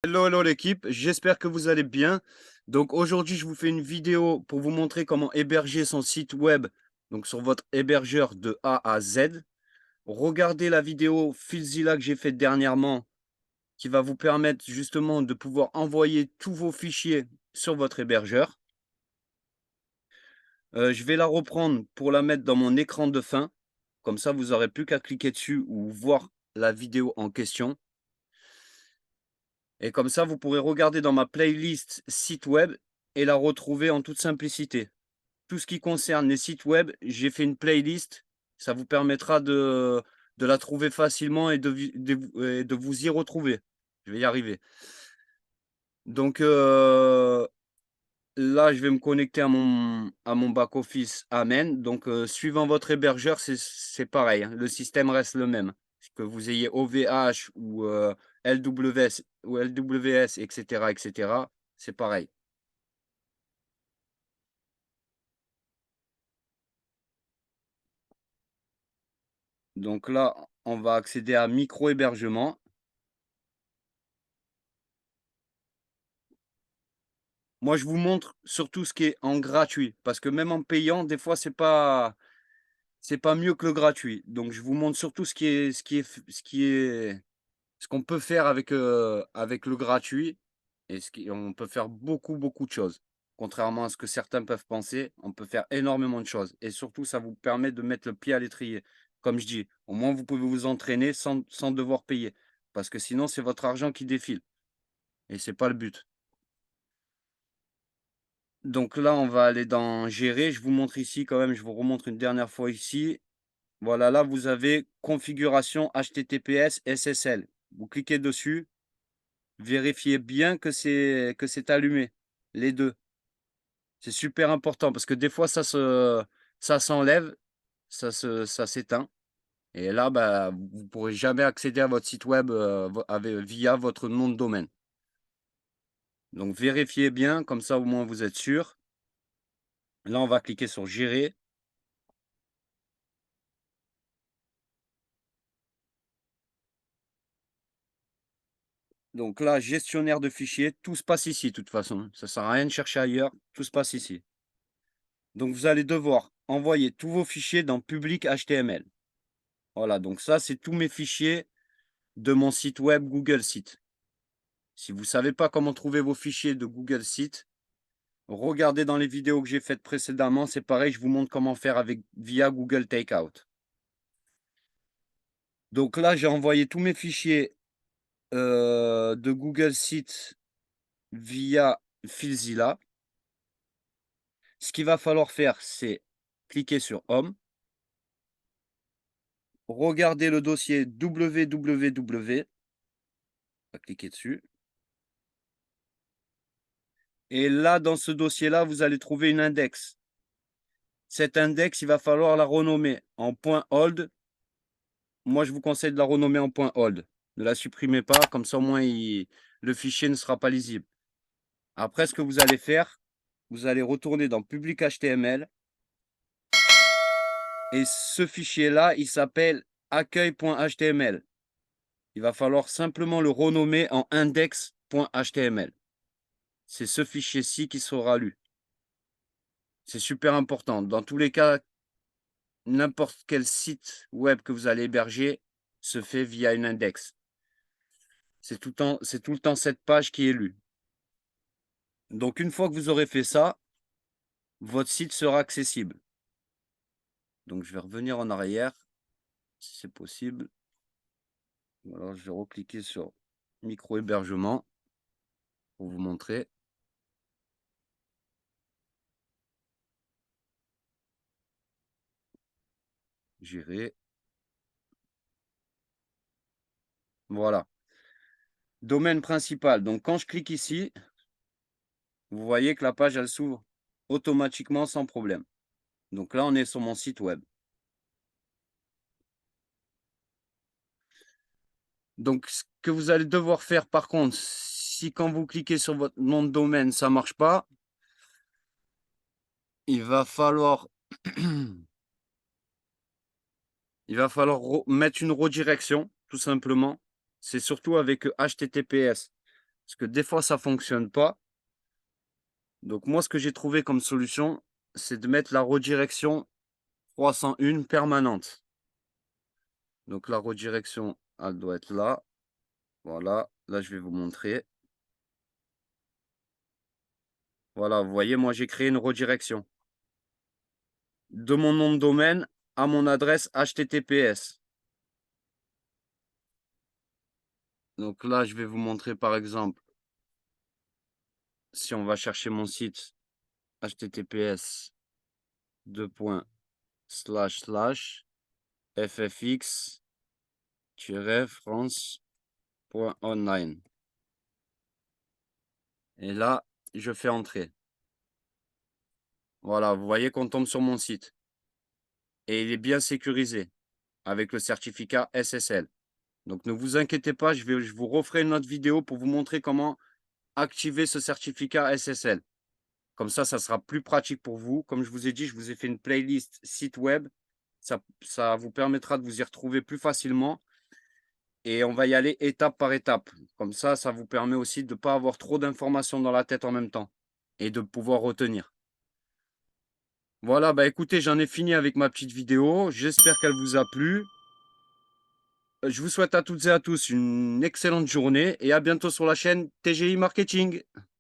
Hello, hello l'équipe, j'espère que vous allez bien. Donc aujourd'hui, je vous fais une vidéo pour vous montrer comment héberger son site web, donc sur votre hébergeur de A à Z. Regardez la vidéo Filzilla que j'ai faite dernièrement, qui va vous permettre justement de pouvoir envoyer tous vos fichiers sur votre hébergeur. Je vais la reprendre pour la mettre dans mon écran de fin. Comme ça, vous n'aurez plus qu'à cliquer dessus ou voir la vidéo en question. Et comme ça, vous pourrez regarder dans ma playlist site web et la retrouver en toute simplicité. Tout ce qui concerne les sites web, j'ai fait une playlist. Ça vous permettra de la trouver facilement et de vous y retrouver. Je vais y arriver. Donc là, je vais me connecter à mon back-office Amen. Donc suivant votre hébergeur, c'est pareil, hein. Le système reste le même. Que vous ayez OVH ou LWS, etc., etc., c'est pareil. Donc là, on va accéder à micro-hébergement. Moi, je vous montre surtout ce qui est en gratuit, parce que même en payant, des fois, c'est pas mieux que le gratuit. Donc, je vous montre surtout ce qu'on peut faire avec le gratuit et on peut faire beaucoup, beaucoup de choses. Contrairement à ce que certains peuvent penser, on peut faire énormément de choses et surtout, ça vous permet de mettre le pied à l'étrier. Comme je dis, au moins, vous pouvez vous entraîner sans devoir payer, parce que sinon, c'est votre argent qui défile et c'est pas le but. Donc là, on va aller dans gérer. Je vous montre ici quand même, je vous remontre une dernière fois ici. Voilà, là, vous avez configuration HTTPS SSL. Vous cliquez dessus, vérifiez bien que c'est allumé, les deux. C'est super important parce que des fois, ça s'enlève, ça s'éteint. Et là, bah, vous pourrez jamais accéder à votre site web via votre nom de domaine. Donc vérifiez bien, comme ça au moins vous êtes sûr. Là, on va cliquer sur gérer. Donc là, gestionnaire de fichiers, tout se passe ici de toute façon. Ça sert à rien de chercher ailleurs, tout se passe ici. Donc vous allez devoir envoyer tous vos fichiers dans public HTML. Voilà, donc ça, c'est tous mes fichiers de mon site web Google Site. Si vous ne savez pas comment trouver vos fichiers de Google Site, regardez dans les vidéos que j'ai faites précédemment. C'est pareil, je vous montre comment faire via Google Takeout. Donc là, j'ai envoyé tous mes fichiers de Google Site via Filzilla. Ce qu'il va falloir faire, c'est cliquer sur Home, regarder le dossier www, on va cliquer dessus. Et là, dans ce dossier-là, vous allez trouver une index. Cet index, il va falloir la renommer en .hold. Moi, je vous conseille de la renommer en .hold. Ne la supprimez pas, comme ça au moins le fichier ne sera pas lisible. Après, ce que vous allez faire, vous allez retourner dans public HTML. Et ce fichier-là, il s'appelle accueil.html. Il va falloir simplement le renommer en index.html. C'est ce fichier-ci qui sera lu. C'est super important. Dans tous les cas, n'importe quel site web que vous allez héberger se fait via une index. C'est tout le temps cette page qui est lue. Donc une fois que vous aurez fait ça, votre site sera accessible. Donc je vais revenir en arrière, si c'est possible. Alors je vais recliquer sur micro-hébergement pour vous montrer. Gérer. Voilà. Domaine principal. Donc quand je clique ici, vous voyez que la page, elle s'ouvre automatiquement sans problème. Donc là, on est sur mon site web. Donc ce que vous allez devoir faire par contre, si quand vous cliquez sur votre nom de domaine, ça ne marche pas, il va falloir, mettre une redirection, tout simplement. C'est surtout avec HTTPS. Parce que des fois, ça fonctionne pas. Donc moi, ce que j'ai trouvé comme solution, c'est de mettre la redirection 301 permanente. Donc la redirection, elle doit être là. Voilà, là, je vais vous montrer. Voilà, vous voyez, moi, j'ai créé une redirection de mon nom de domaine à mon adresse HTTPS. Donc là, je vais vous montrer, par exemple, si on va chercher mon site HTTPS ffx-france.online. Et là, je fais entrer. Voilà, vous voyez qu'on tombe sur mon site. Et il est bien sécurisé avec le certificat SSL. Donc ne vous inquiétez pas, je vous referai une autre vidéo pour vous montrer comment activer ce certificat SSL. Comme ça sera plus pratique pour vous. Comme je vous ai dit, je vous ai fait une playlist site web. Ça vous permettra de vous y retrouver plus facilement. Et on va y aller étape par étape. Comme ça vous permet aussi de ne pas avoir trop d'informations dans la tête en même temps et de pouvoir retenir. Voilà, bah écoutez, j'en ai fini avec ma petite vidéo. J'espère qu'elle vous a plu. Je vous souhaite à toutes et à tous une excellente journée et à bientôt sur la chaîne TGI Marketing.